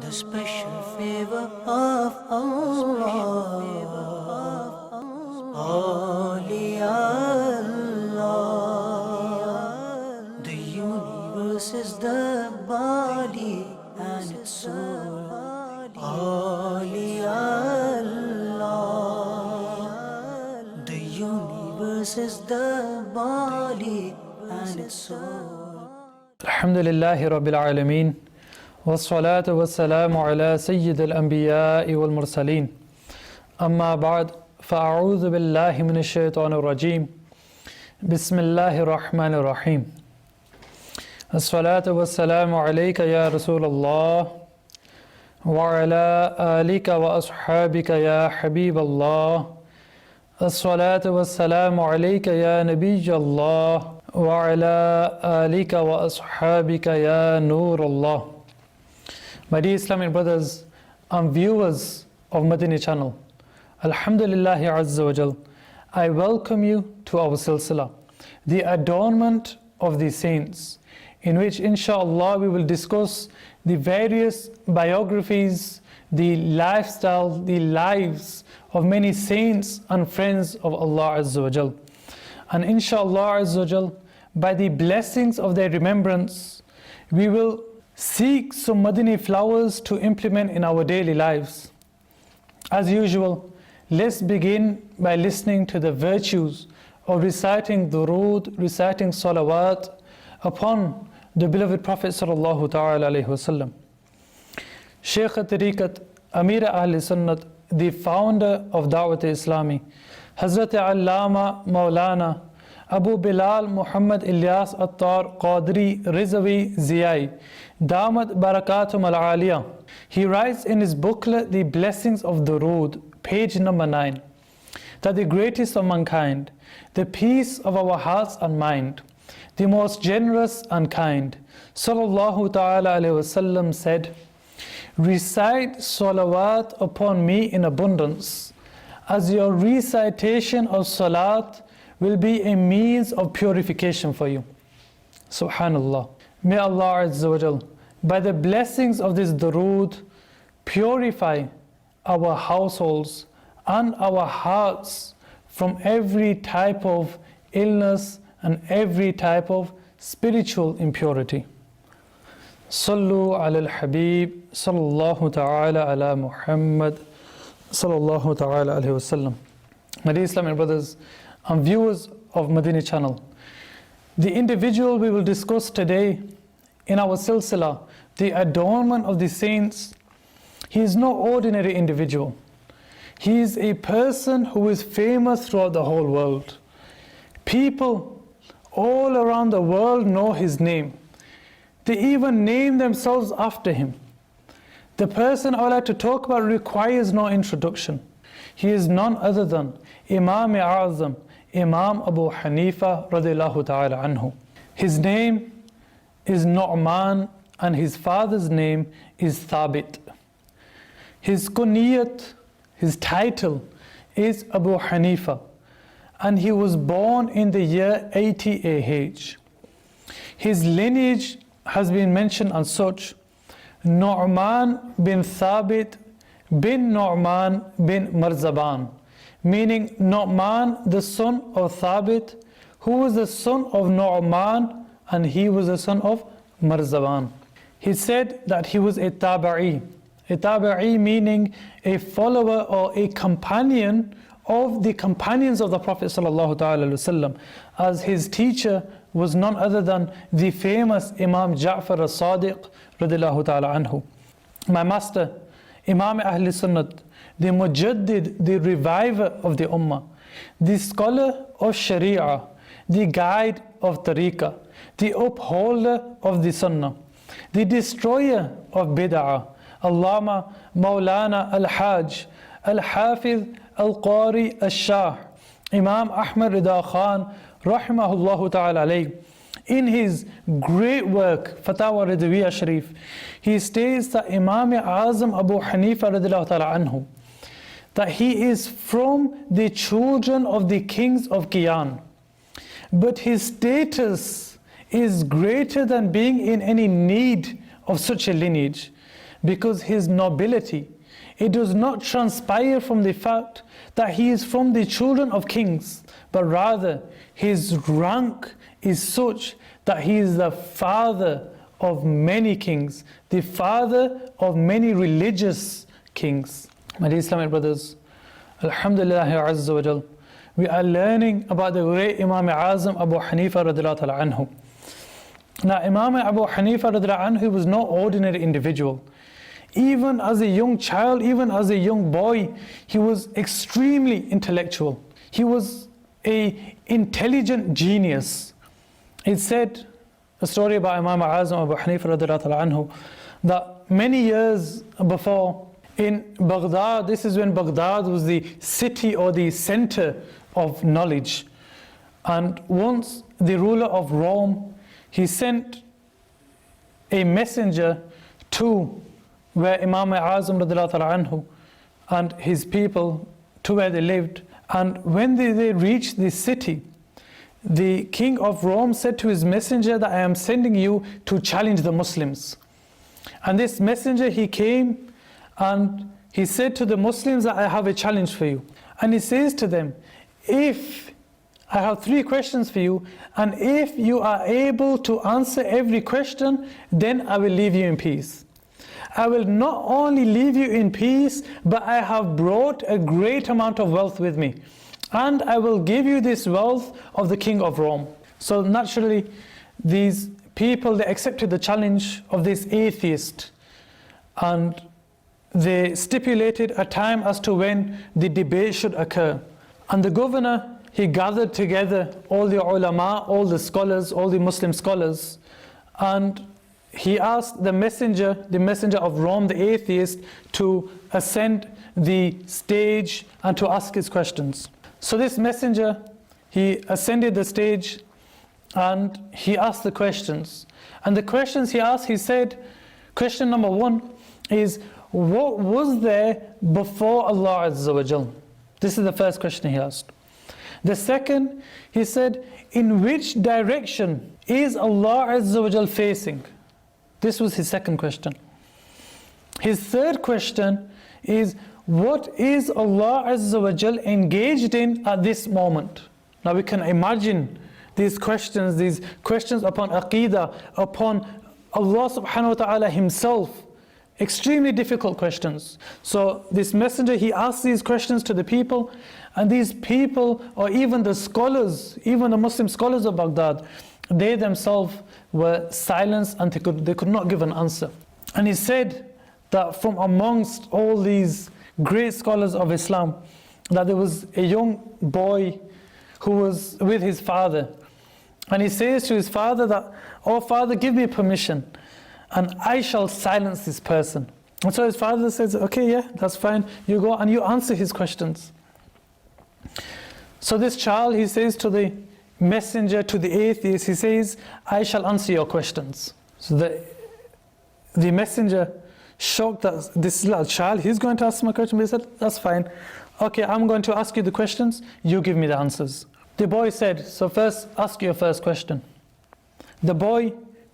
the special favor of Allah. Allah. The universe is the body and its soul. Allah. The universe is the body and its soul. Alhamdulillahi Rabbil Alameen. Wassalatu wassalamu ala Sayyid al-Anbiya'i wal-Mursaleen. Amma ba'd, fa'a'udhu billahi minash shaitanir rajim. Bismillahir Rahmanir Rahim. As-salatu wassalamu alayka ya Rasulallah wa ala alika wa ashabika ya Habiballah. As-salatu wassalamu alayka ya Nabiyallah wa ala alika wa ashabika ya Nurullah. My dear Islamic brothers and viewers of Madani Channel, Alhamdulillahi Azza wa Jal, I welcome you to our silsila, the adornment of the saints, in which inshallah we will discuss the various biographies, the lifestyle, the lives of many saints and friends of Allah Azza wa Jal. And inshallah Azza wa Jal, by the blessings of their remembrance, we will seek some Madani flowers to implement in our daily lives. As usual, let's begin by listening to the virtues of reciting durood, reciting salawat upon the beloved Prophet sallallahu ta'ala alayhi wasallam. Shaykh al-Tariqat, Amir Ahl Sunnat, the founder of Da'wat Islami, Hazrat Allama Maulana Abu Bilal Muhammad Ilyas Attar Qadri Rizavi Ziyai, Damat Barakatum Al-Aliyah. He writes in his booklet, The Blessings of Durood, page number 9, that the greatest of mankind, the peace of our hearts and mind, the most generous and kind, Sallallahu Ta'ala Alayhi Wasallam said, recite salawat upon me in abundance, as your recitation of salat will be a means of purification for you. Subhanallah. May Allah Azza wa Jal, by the blessings of this durood, purify our households and our hearts from every type of illness and every type of spiritual impurity. Sallu ala al-Habib, sallallahu ta'ala ala Muhammad, sallallahu ta'ala alayhi wasallam. My dear Islamic brothers and viewers of Madani Channel, the individual we will discuss today in our silsila, the adornment of the saints, he is no ordinary individual. He is a person who is famous throughout the whole world. People all around the world know his name. They even name themselves after him. The person I would like to talk about requires no introduction. He is none other than Imam Azam, Imam Abu Hanifa radiallahu ta'ala anhu. His name is Nu'man and his father's name is Thabit. His kunyat, his title is Abu Hanifa, and he was born in the year 80 AH. His lineage has been mentioned as such: Nu'man bin Thabit bin Nu'man bin Marzaban, meaning Nu'man, the son of Thabit, who was the son of Nu'man, and he was the son of Marzaban. He said that he was a tabi'i meaning a follower or a companion of the companions of the Prophet sallallahu ta'ala alaihi wasallam, as his teacher was none other than the famous Imam Ja'far as-Sadiq radiyallahu ta'ala anhu. My master, Imam Ahl Sunnat, the Mujaddid, the reviver of the Ummah, the scholar of Sharia, the guide of Tariqah, the upholder of the Sunnah, the destroyer of Bid'ah, Allama Maulana Al-Hajj, Al-Hafiz Al-Qari Al-Shah, Imam Ahmad Rida Khan, Rahimahullah Ta'ala alayh. In his great work, Fatawa Ridawiyya Sharif, he states that Imam Azam Abu Hanifa radiallahu ta'ala anhu, that he is from the children of the kings of Qiyan, but his status is greater than being in any need of such a lineage, because his nobility, it does not transpire from the fact that he is from the children of kings, but rather his rank is such that he is the father of many kings, the father of many religious kings. My dear Islamic brothers, Alhamdulillah Azza wa Jal, we are learning about the great Imam Azam Abu Hanifa radiallahu ta'ala anhu. Now, Imam Abu Hanifa radiallahu anhu was no ordinary individual. Even as a young child, even as a young boy, he was extremely intellectual. He was an intelligent genius. It said, a story about Imam Azam Abu Hanifa radiallahu ta'ala anhu, that many years before, in Baghdad, this is when Baghdad was the city or the center of knowledge. And once the ruler of Rome, he sent a messenger to where Imam Azam radiallahu ta'ala anhu and his people, to where they lived. And when they reached the city, the king of Rome said to his messenger that I am sending you to challenge the Muslims. And this messenger, he came and he said to the Muslims that I have a challenge for you. And he says to them, if I have 3 questions for you, and if you are able to answer every question, then I will leave you in peace. I will not only leave you in peace, but I have brought a great amount of wealth with me. And I will give you this wealth of the king of Rome. So naturally, these people, they accepted the challenge of this atheist. And they stipulated a time as to when the debate should occur. And the governor, he gathered together all the ulama, all the scholars, all the Muslim scholars, and he asked the messenger of Rome, the atheist, to ascend the stage and to ask his questions. So this messenger, he ascended the stage and he asked the questions. And the questions he asked, he said, question number 1 is, what was there before Allah Azza wa Jal? This is the first question he asked. The second, he said, in which direction is Allah Azza wa Jal facing? This was his second question. His third question is, what is Allah Azza wa Jal engaged in at this moment? Now we can imagine these questions upon Aqidah, upon Allah subhanahu wa ta'ala himself. Extremely difficult questions. So this messenger, he asked these questions to the people, and these people, or even the scholars, even the Muslim scholars of Baghdad, they themselves were silenced and they could not give an answer. And he said that from amongst all these great scholars of Islam, that there was a young boy who was with his father. And he says to his father that, oh father, give me permission, and I shall silence this person. And so his father says, okay, yeah, that's fine. You go and you answer his questions. So this child, he says to the messenger, to the atheist, he says, I shall answer your questions. So the messenger, shocked that this little child, he's going to ask my question. But he said, that's fine. Okay, I'm going to ask you the questions. You give me the answers. The boy said, so first, ask your first question. The boy,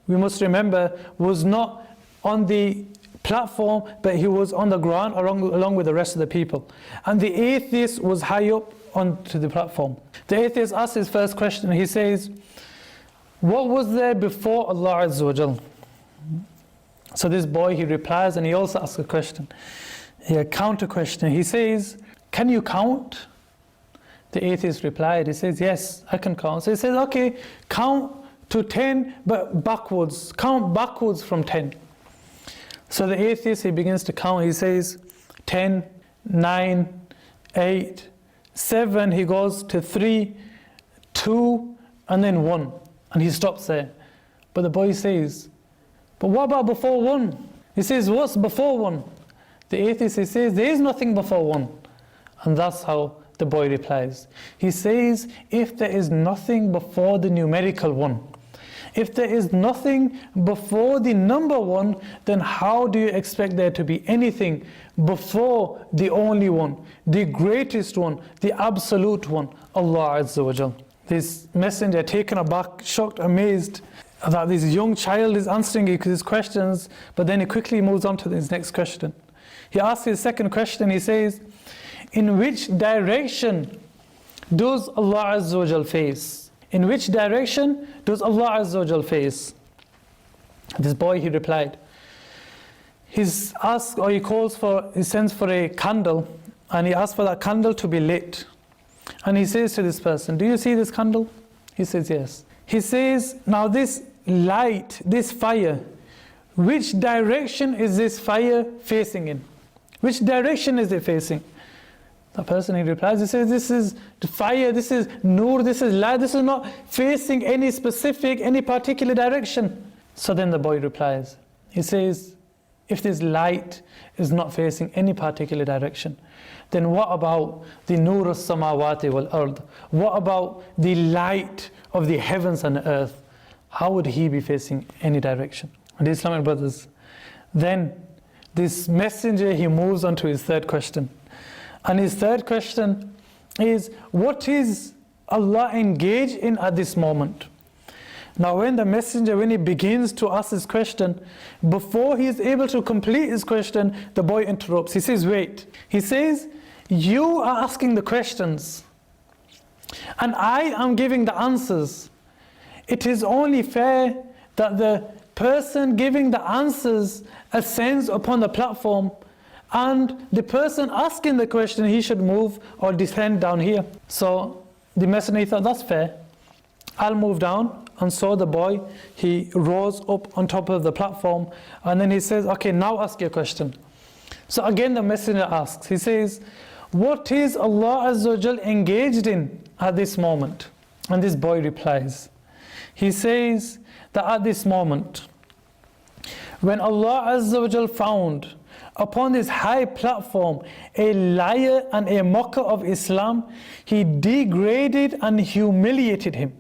we must remember, was not on the platform, but he was on the ground along with the rest of the people. And the atheist was high up onto the platform. The atheist asked his first question. He says, what was there before Allah Azza wa Jal? So this boy, he replies, and he also asks a question, a counter question. He says, can you count? The atheist replied, he says, yes, I can count. So he says, okay, count to 10, but backwards. Count backwards from 10. So the atheist, he begins to count. He says, 10, 9, 8, 7. He goes to 3, 2, and then 1. And he stops there. But the boy says, but what about before 1? He says, what's before 1? The atheist, he says, there is nothing before 1. And that's how the boy replies. He says, if there is nothing before the numerical 1, if there is nothing before the number 1, then how do you expect there to be anything before the only one, the greatest one, the absolute one, Allah Azza wa Jal? This messenger, taken aback, shocked, amazed, that this young child is answering his questions, but then he quickly moves on to his next question. He asks his second question, he says, in which direction does Allah Azza wa Jal face? In which direction does Allah Azza wa Jal face? This boy, he replied, he sends for a candle, and he asks for that candle to be lit. And he says to this person, do you see this candle? He says, yes. He says, now this light, this fire, which direction is this fire facing in? Which direction is it facing? The person, he replies, he says, this is the fire, this is nur, this is light, this is not facing any particular direction. So then the boy replies, he says, if this light is not facing any particular direction, then what about the nur as-samawati wal ard? What about the light of the heavens and the earth? How would he be facing any direction? And the Islamic brothers, then this messenger, he moves on to his third question. And his third question is, what is Allah engaged in at this moment? Now when the messenger, when he begins to ask his question, before he is able to complete his question, the boy interrupts. He says, wait. He says, you are asking the questions, and I am giving the answers. It is only fair that the person giving the answers ascends upon the platform, and the person asking the question, he should move or descend down here. So the messenger thought, that's fair. I'll move down. And so the boy, he rose up on top of the platform, and then he says, okay, now ask your question. So again the messenger asks, he says, what is Allah Azza wa Jal engaged in at this moment? And this boy replies, he says that at this moment, when Allah Azza wa Jal found upon this high platform a liar and a mocker of Islam, he degraded and humiliated him.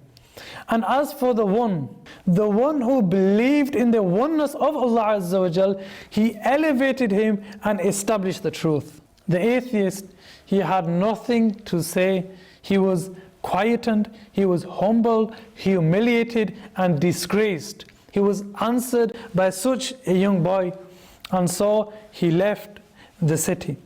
And as for the one who believed in the oneness of Allah Azza wa Jal, he elevated him and established the truth. The atheist, he had nothing to say. He was quietened, he was humbled, humiliated and disgraced. He was answered by such a young boy, and so he left the city.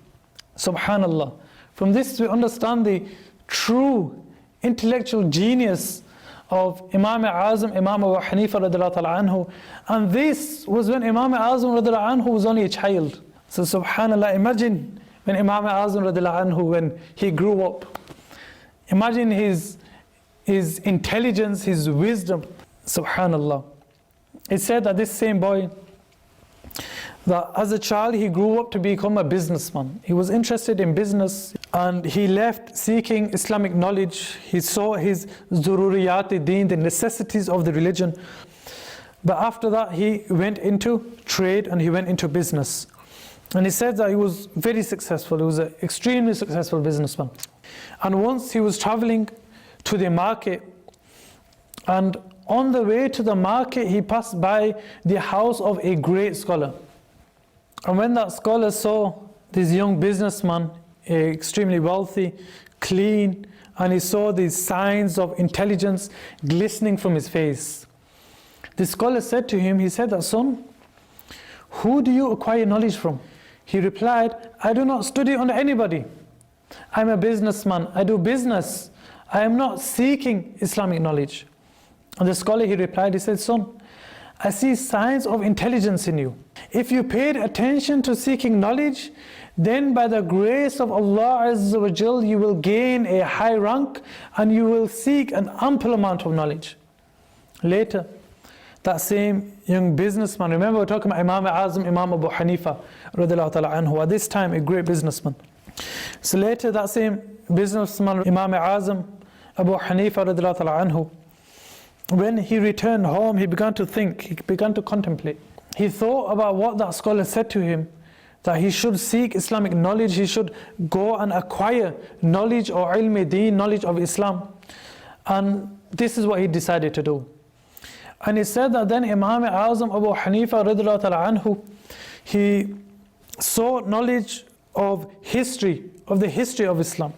Subhanallah. From this we understand the true intellectual genius of Imam Azam, Imam Abu Hanifa radiallahu ta'ala anhu. And this was when Imam Azam radiallahu anhu was only a child. So subhanallah, imagine when Imam Azam radiallahu anhu, when he grew up, imagine his intelligence, his wisdom. Subhanallah. It said that this same boy, that as a child he grew up to become a businessman. He was interested in business, and he left seeking Islamic knowledge. He saw his zururiyat-e-deen, the necessities of the religion. But after that he went into trade and he went into business. And he said that he was very successful. He was an extremely successful businessman. And once he was traveling to the market, and on the way to the market he passed by the house of a great scholar. And when that scholar saw this young businessman, extremely wealthy, clean, and he saw these signs of intelligence glistening from his face, the scholar said to him, he said that, son, who do you acquire knowledge from? He replied, I do not study under anybody. I'm a businessman, I do business. I am not seeking Islamic knowledge. And the scholar, he replied, he said, son, I see signs of intelligence in you. If you paid attention to seeking knowledge, then by the grace of Allah Azza wa Jal, you will gain a high rank and you will seek an ample amount of knowledge. Later, that same young businessman, remember we're talking about Imam Azam, Imam Abu Hanifa radiallahu ta'ala anhu, at this time a great businessman. So later that same businessman, Imam Azam Abu Hanifa radiallahu ta'ala anhu, when he returned home, he began to think, he began to contemplate. He thought about what that scholar said to him, that he should seek Islamic knowledge, he should go and acquire knowledge or ilm-e-deen, knowledge of Islam. And this is what he decided to do. And he said that then Imam Azam Abu Hanifa radiallahu ta'ala anhu, he saw knowledge of history, of the history of Islam,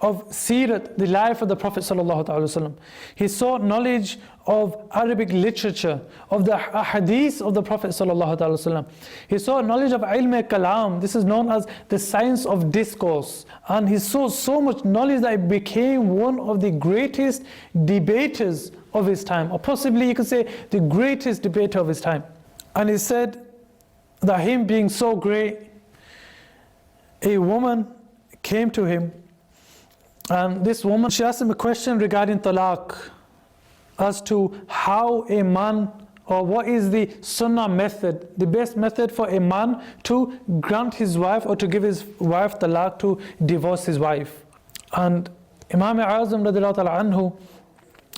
of Seerat, the life of the Prophet ﷺ. He sought knowledge of Arabic literature, of the hadith of the Prophet ﷺ. He sought knowledge of ilm kalam. This is known as the science of discourse. And he sought so much knowledge that he became one of the greatest debaters of his time, or possibly you could say the greatest debater of his time. And he said that him being so great, a woman came to him, and this woman, she asked him a question regarding talaq, as to how a man, or what is the Sunnah method, the best method for a man to grant his wife or to give his wife talaq, to divorce his wife. And Imam Azam radiallahu ta'ala anhu,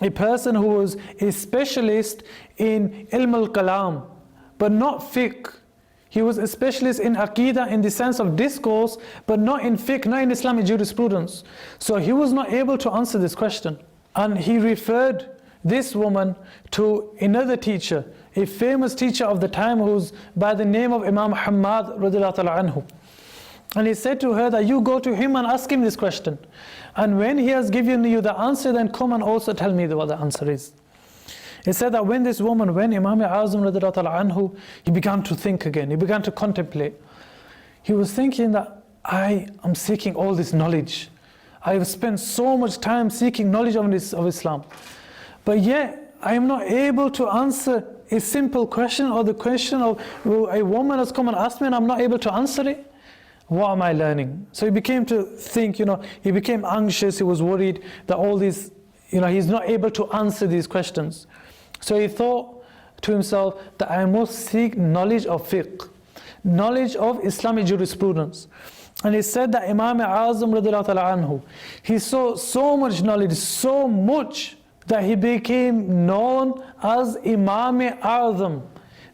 a person who was a specialist in ilm al-kalam, but not fiqh. He was a specialist in Aqidah in the sense of discourse, but not in fiqh, not in Islamic jurisprudence. So he was not able to answer this question. And he referred this woman to another teacher, a famous teacher of the time, who's by the name of Imam Muhammad radiallahu ta'ala anhu. And he said to her that you go to him and ask him this question. And when he has given you the answer, then come and also tell me what the answer is. He said that when this woman, when Imam Azam radiallahu ta'ala anhu, he began to think again, he began to contemplate. He was thinking that I am seeking all this knowledge. I have spent so much time seeking knowledge of Islam. But yet, I am not able to answer a simple question, or the question of a woman has come and asked me and I'm not able to answer it. What am I learning? So he began to think, he became anxious, he was worried that all these, he's not able to answer these questions. So he thought to himself that I must seek knowledge of fiqh, knowledge of Islamic jurisprudence. And he said that Imam Azam radiallahu ta'ala anhu, he saw so much knowledge, so much, that he became known as Imam Azam,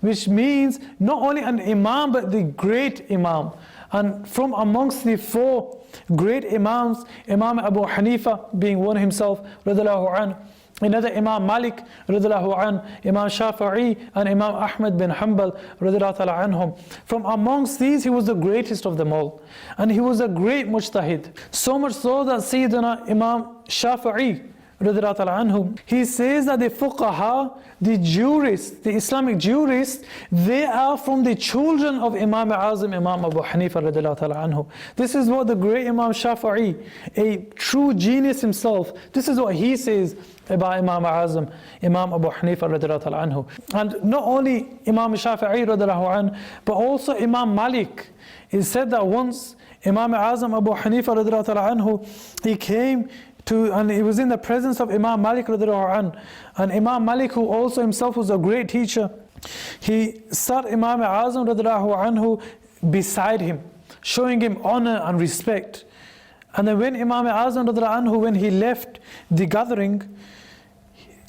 which means not only an Imam, but the great Imam. And from amongst the four great Imams, Imam Abu Hanifa being one himself, radiallahu anhu, another Imam Malik radiallahu anhu, Imam Shafi'i, and Imam Ahmad bin Hanbal radiallahu ta'ala anhum. From amongst these, he was the greatest of them all. And he was a great mujtahid. So much so that Sayyidina Imam Shafi'i radiallahu ta'ala anhum, he says that the fuqaha, the jurists, the Islamic jurists, they are from the children of Imam Azam, Imam Abu Hanifa radiallahu ta'ala anhu. This is what the great Imam Shafi'i, a true genius himself, this is what he says about Imam Azam, Imam Abu Hanifa radiallahu ta'ala anhu. And not only Imam Shafi'i radiallahu anhu, but also Imam Malik. It said that once Imam Azam Abu Hanifa radiallahu ta'ala anhu, he came and he was in the presence of Imam Malik radiallahu anhu. And Imam Malik, who also himself was a great teacher, he sat Imam Azam radiallahu anhu beside him, showing him honor and respect. And then when Imam Azam radiallahu anhu, when he left the gathering,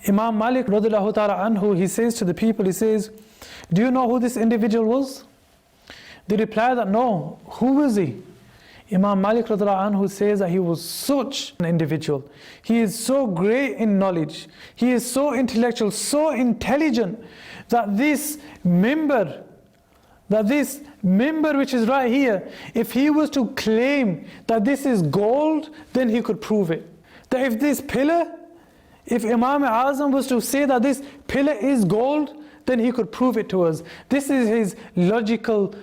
Imam Malik radiallahu ta'ala anhu, he says to the people, he says, do you know who this individual was? They reply that no, who was he? Imam Malik radiallahu anhu says that he was such an individual. He is so great in knowledge. He is so intellectual, so intelligent, that this member which is right here, if he was to claim that this is gold, then he could prove it. That if this pillar, if Imam Azam was to say that this pillar is gold, then he could prove it to us. This is his logical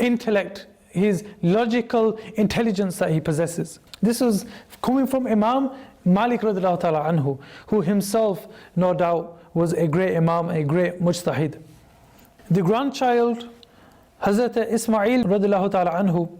intellect, his logical intelligence that he possesses. This was coming from Imam Malik radiallahu ta'ala anhu, who himself, no doubt, was a great Imam, a great mujtahid. The grandchild, Hazrat Ismail radiallahu ta'ala anhu,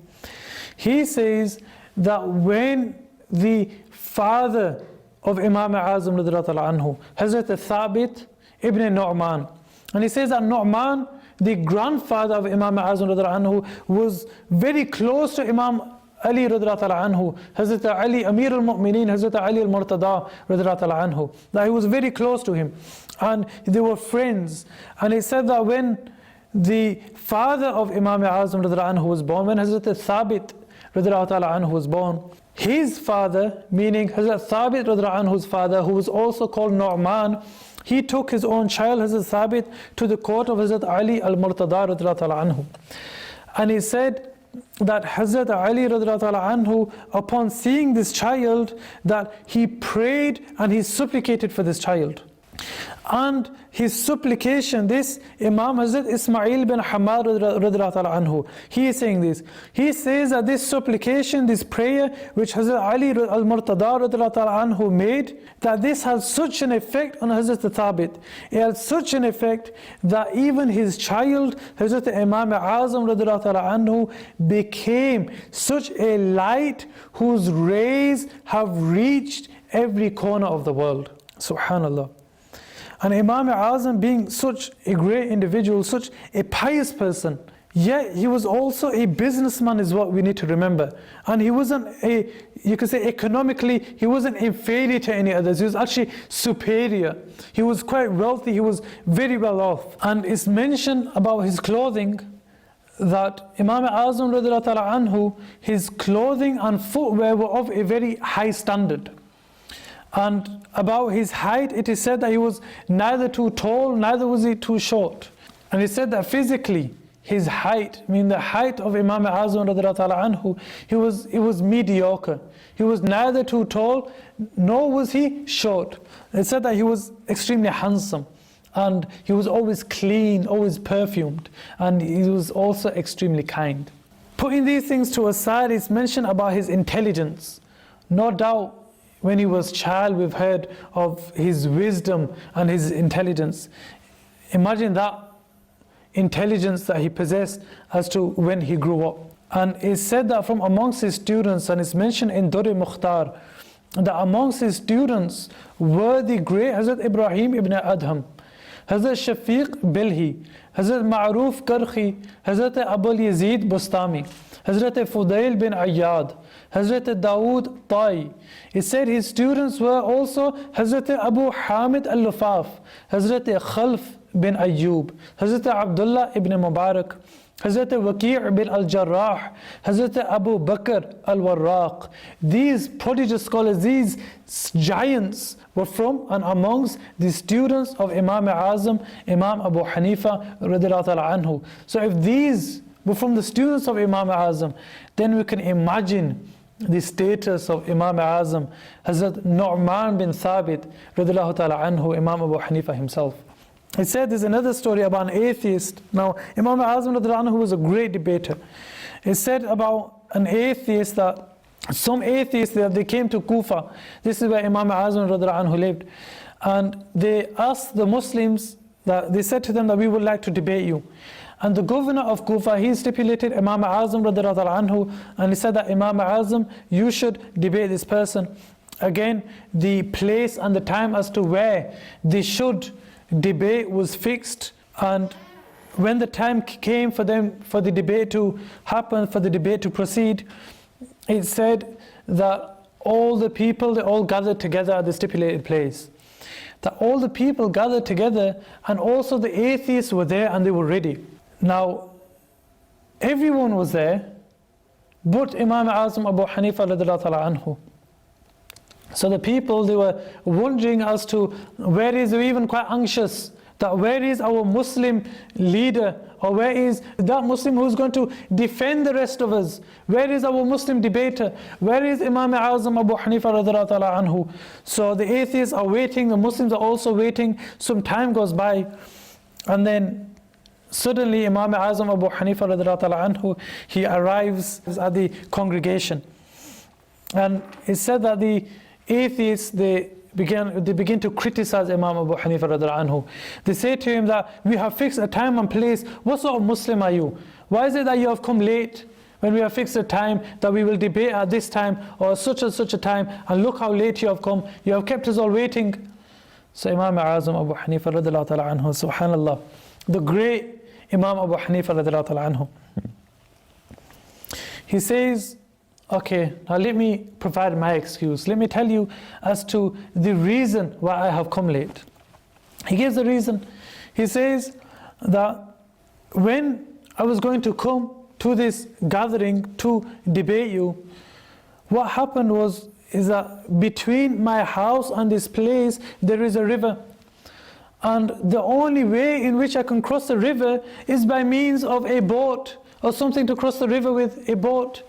he says that when the father of Imam Azam radiallahu ta'ala anhu, Hazrat Thabit ibn Nu'man, and he says that Nu'man, the grandfather of Imam Azam radiallahu anhu, was very close to Imam Ali radiallahu ta'ala anhu, Hazrat Ali, Amir al-Mu'mineen, Hazrat Ali al-Murtada radiallahu ta'ala anhu, that he was very close to him. And they were friends. And he said that when the father of Imam Azam radiallahu anhu was born, when Hazrat Thabit radiallahu ta'ala anhu was born, his father, meaning Hazrat Thabit radiallahu anhu's father, who was also called Nu'man, he took his own child, Hazrat Thabit, to the court of Hazrat Ali al-Murtada radiallahu ta'ala anhu. And he said that Hazrat Ali radiallahu anhu, upon seeing this child, that he prayed and he supplicated for this child. And his supplication, this Imam Hazrat Ismail bin Hamad radiallahu anhu, he is saying this. He says that this supplication, this prayer which Hazrat Ali al-Murtada radiallahu anhu made, that this has such an effect on Hazrat Thabit. It had such an effect that even his child, Hazrat Imam Azam radiallahu anhu, became such a light whose rays have reached every corner of the world. Subhanallah. And Imam Azam, being such a great individual, such a pious person, yet he was also a businessman, is what we need to remember. And he wasn't you could say economically, he wasn't inferior to any others. He was actually superior. He was quite wealthy. He was very well off. And it's mentioned about his clothing that Imam Azam radiallahu anhu, his clothing and footwear were of a very high standard. And about his height, it is said that he was neither too tall, neither was he too short. And it said that physically, his height, I mean the height of Imam Azam radiallahu anhu, it was mediocre. He was neither too tall, nor was he short. It said that he was extremely handsome. And he was always clean, always perfumed. And he was also extremely kind. Putting these things to aside, it's mentioned about his intelligence. No doubt, when he was a child, we've heard of his wisdom and his intelligence. Imagine that intelligence that he possessed as to when he grew up. And it's said that from amongst his students, and it's mentioned in Durr Mukhtar, that amongst his students were the great Hazrat Ibrahim ibn Adham, Hazrat Shafiq Bilhi, Hazrat Ma'ruf Karkhi, Hazrat Abu Yazid Bustami, Hazrat Fudail bin Ayyad, Hazrat Dawood Tai. He said his students were also Hazrat Abu Hamid al-Lufaf, Hazrat Khalf bin Ayyub, Hazrat Abdullah ibn Mubarak, Hazrat Waqi' bin al-Jarrah, Hazrat Abu Bakr al-Warraq. These prodigious scholars, these giants were from and amongst the students of Imam Azam, Imam Abu Hanifa radiallahu anhu. So if these were from the students of Imam Azam, then we can imagine the status of Imam Azam, Hazrat Nu'man bin Thabit radiallahu ta'ala anhu, Imam Abu Hanifa himself. He said there's another story about an atheist. Now, Imam Azam radiallahu anhu was a great debater. He said about an atheist that some atheists that they came to Kufa. This is where Imam Azam radiallahu anhu lived. And they asked the Muslims, that they said to them that we would like to debate you. And the governor of Kufa, he stipulated Imam Azam radiallahu anhu, and he said that Imam Azam, you should debate this person. Again, the place and the time as to where they should debate was fixed. And when the time came for them, for the debate to happen, for the debate to proceed, it said that all the people, they all gathered together at the stipulated place. That all the people gathered together, and also the atheists were there and they were ready. Now, everyone was there, but Imam Azam Abu Hanifa radiallahu anhu. So the people, they were wondering as to where is, they were even quite anxious, that where is our Muslim leader, or where is that Muslim who's going to defend the rest of us? Where is our Muslim debater? Where is Imam Azam Abu Hanifa radiallahu anhu? So the atheists are waiting, the Muslims are also waiting. Some time goes by, and then suddenly Imam Azam Abu Hanifa radiallahu anhu, he arrives at the congregation. And it said that the atheists, they begin to criticize Imam Abu Hanifa radiallahu anhu. They say to him that we have fixed a time and place. What sort of Muslim are you? Why is it that you have come late when we have fixed a time that we will debate at this time or such and such a time, and look how late you have come. You have kept us all waiting. So Imam Azam Abu Hanifa radiallahu anhu, subhanallah, the great Imam Abu Hanifa radiallahu anhu, he says, okay, now let me provide my excuse. Let me tell you as to the reason why I have come late. He gives the reason. He says that when I was going to come to this gathering to debate you, what happened is that between my house and this place there is a river. And the only way in which I can cross the river is by means of a boat. or something to cross the river with a boat.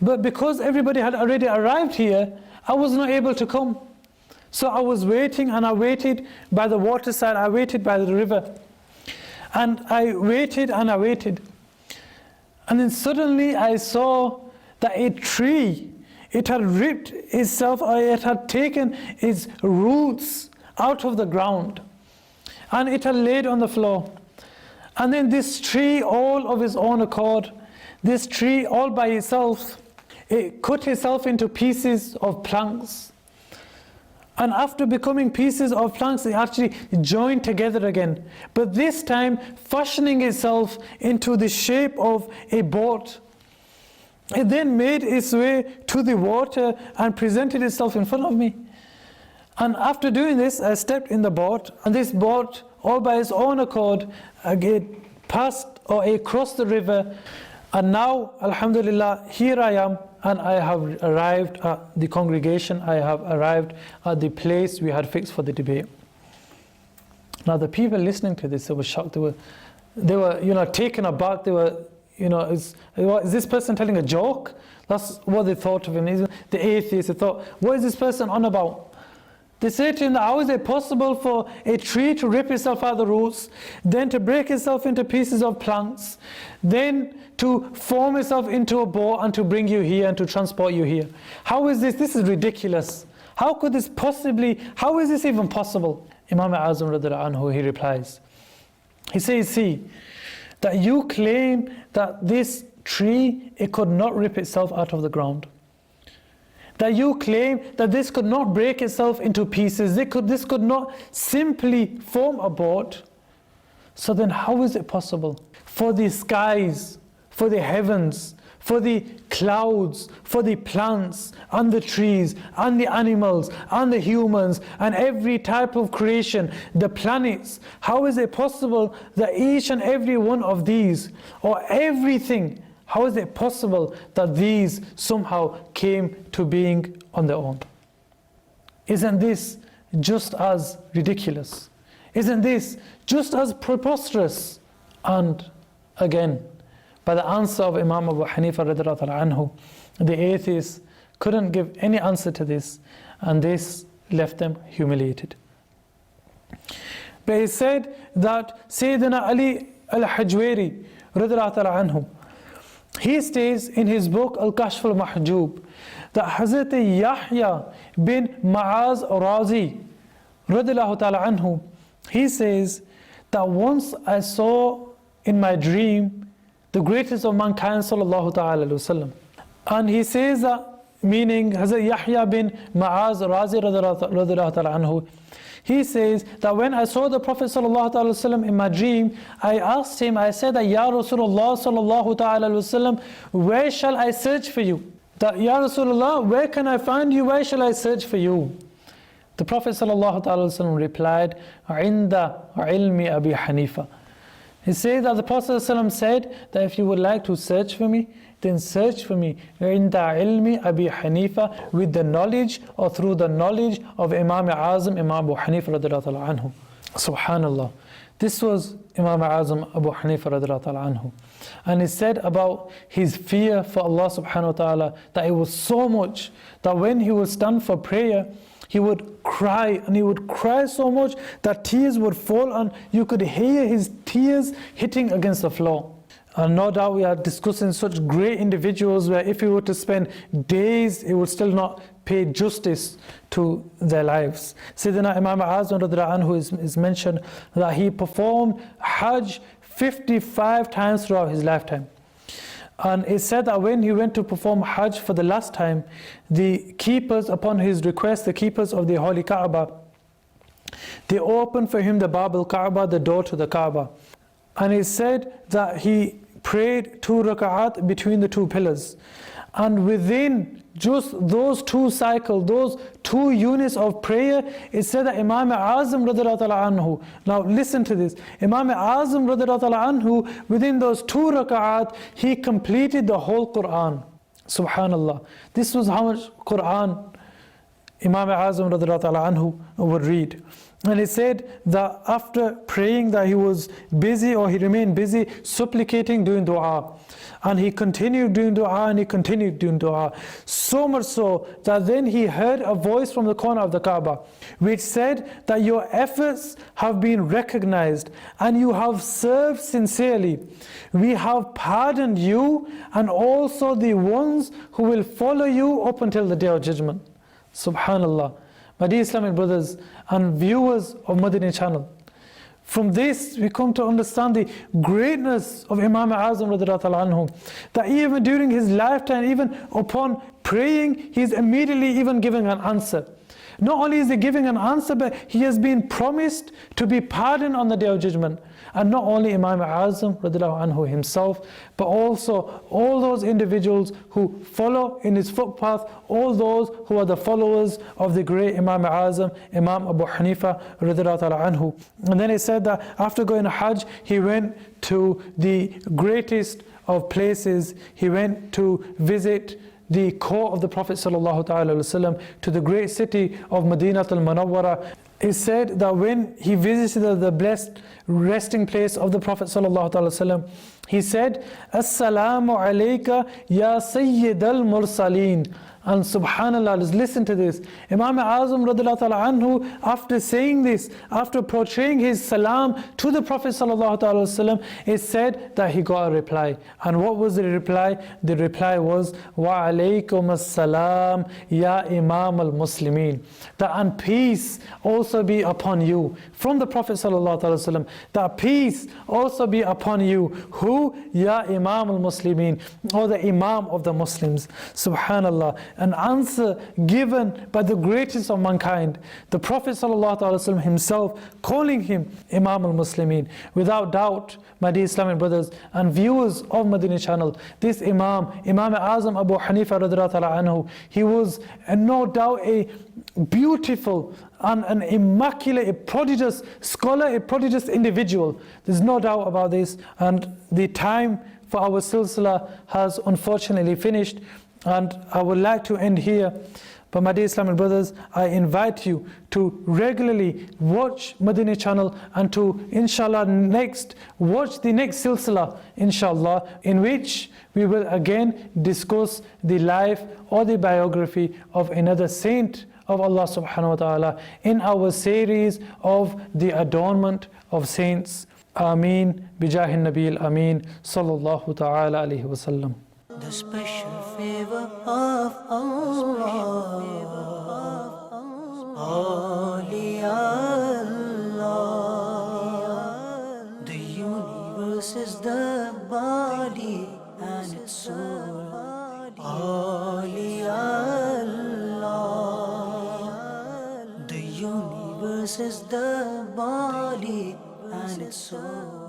But because everybody had already arrived here, I was not able to come. So I was waiting, and I waited by the waterside, I waited by the river. And I waited and I waited. And then suddenly I saw that a tree, it had ripped itself, or it had taken its roots out of the ground. And it had laid on the floor. And then this tree, all of its own accord, this tree all by itself, it cut itself into pieces of planks. And after becoming pieces of planks, it actually joined together again. But this time, fashioning itself into the shape of a boat. It then made its way to the water and presented itself in front of me. And after doing this, I stepped in the boat, and this boat, all by its own accord, it passed or it crossed the river. And now, alhamdulillah, here I am, and I have arrived at the congregation, I have arrived at the place we had fixed for the debate. Now the people listening to this, they were shocked, they were taken aback, they were, is this person telling a joke? That's what they thought of him. The atheists, they thought, what is this person on about? They say to him, how is it possible for a tree to rip itself out of the roots, then to break itself into pieces of planks, then to form itself into a boat and to bring you here and to transport you here? How is this? This is ridiculous. How could this possibly, how is this even possible? Imam Azam radiallahu anhu, he replies. He says, see, that you claim that this tree, it could not rip itself out of the ground. That you claim that this could not break itself into pieces, this could not simply form a boat. So then how is it possible for the skies, for the heavens, for the clouds, for the plants, and the trees, and the animals, and the humans, and every type of creation, the planets, how is it possible that each and every one of these, or everything, how is it possible that these somehow came to being on their own? Isn't this just as ridiculous? Isn't this just as preposterous? And again, by the answer of Imam Abu Hanifa radiallahu anhu, the atheists couldn't give any answer to this, and this left them humiliated. But he said that Sayyidina Ali al-Hajwari radiallahu anhu, he states in his book Al-Kashf al-Mahjub that Hazrat Yahya bin Ma'az Razi radiallahu ta'ala anhu, he says that once I saw in my dream the greatest of mankind sallallahu ta'ala alayhi wasallam. And he says that, meaning Hazrat Yahya bin Ma'az Razi radiallahu ta'ala anhu, he says that when I saw the Prophet sallallahu ta'ala wasallam in my dream, I asked him, I said that, Ya Rasulullah sallallahu ta'ala wasallam, where shall I search for you? That, Ya Rasulullah, where can I find you? Where shall I search for you? The Prophet sallallahu ta'ala wasallam replied, Inda ilmi Abi Hanifa. He said that the Prophet ﷺ said that if you would like to search for me, then search for me عند علم Abi Hanifa, with the knowledge or through the knowledge of Imam Azam, Imam Abu Hanifa radiallahu anhu. Subhanallah. This was Imam Azam Abu Hanifa radiallahu anhu. And he said about his fear for Allah subhanahu wa ta'ala, that it was so much that when he would stand for prayer, he would cry, and he would cry so much that tears would fall, and you could hear his tears hitting against the floor. And no doubt we are discussing such great individuals where if he were to spend days, he would still not pay justice to their lives. Sayyidina Imam Azam radiallahu anhu is mentioned that he performed Hajj 55 times throughout his lifetime. And it said that when he went to perform Hajj for the last time, the keepers, upon his request, the keepers of the Holy Kaaba, they opened for him the Bab al-Kaaba, the door to the Kaaba. And it said that he prayed 2 rak'at between the 2 pillars. And within just those 2 cycles, those 2 units of prayer, it said that Imam Azam radiallahu anhu, now listen to this, Imam Azam radiallahu anhu, within those 2 rak'at, he completed the whole Quran. Subhanallah. This was how much Quran Imam Azam radiallahu anhu would read. And it said that after praying that he was busy, or he remained busy supplicating, doing dua. And he continued doing dua, and he continued doing dua. So much so that then he heard a voice from the corner of the Kaaba which said that your efforts have been recognized and you have served sincerely. We have pardoned you and also the ones who will follow you up until the Day of Judgment. Subhanallah. My dear Islamic brothers and viewers of Madani Channel, from this we come to understand the greatness of Imam Azam radiallahu anhu, that even during his lifetime, even upon praying, he is immediately even giving an answer. Not only is he giving an answer, but he has been promised to be pardoned on the Day of Judgment. And not only Imam Azam radiallahu anhu himself, but also all those individuals who follow in his footpath, all those who are the followers of the great Imam Azam, Imam Abu Hanifa radiallahu anhu. And then it said that after going to Hajj, he went to the greatest of places. He went to visit the court of the Prophet ﷺ, to the great city of Madinat al-Munawwara. It said that when he visited the blessed resting place of the Prophet ﷺ, he said, Assalamu alayka ya Sayyid al-Mursaleen. And subhanallah, let's listen to this. Imam Azam radiallahu anhu, after saying this, after portraying his salam to the Prophet ﷺ, it said that he got a reply. And what was the reply? The reply was, Wa alaykum as-salam ya Imam al-Muslimin. That and peace also be upon you. From the Prophet ﷺ, that peace also be upon you. Who? Ya Imam al-Muslimin, or the Imam of the Muslims. Subhanallah. An answer given by the greatest of mankind, the Prophet ﷺ himself, calling him Imam al-Muslimin. Without doubt, my dear Islamic brothers and viewers of Madani Channel, this Imam Azam Abu Hanifa radiallahu anhu, he was no doubt a beautiful and an immaculate, a prodigious scholar, a prodigious individual. There's no doubt about this. And the time for our silsila has unfortunately finished, and I would like to end here. But my dear Islamic brothers, I invite you to regularly watch Madani Channel and to, inshallah, watch the next silsila, inshallah, in which we will again discuss the life or the biography of another saint of Allah subhanahu wa ta'ala in our series of the adornment of saints. Ameen, bijahin Nabil Ameen, sallallahu ta'ala alayhi wa sallam. The special favor of Allah, Allah. The universe is the body and its soul. Allah. The universe is the body and its soul.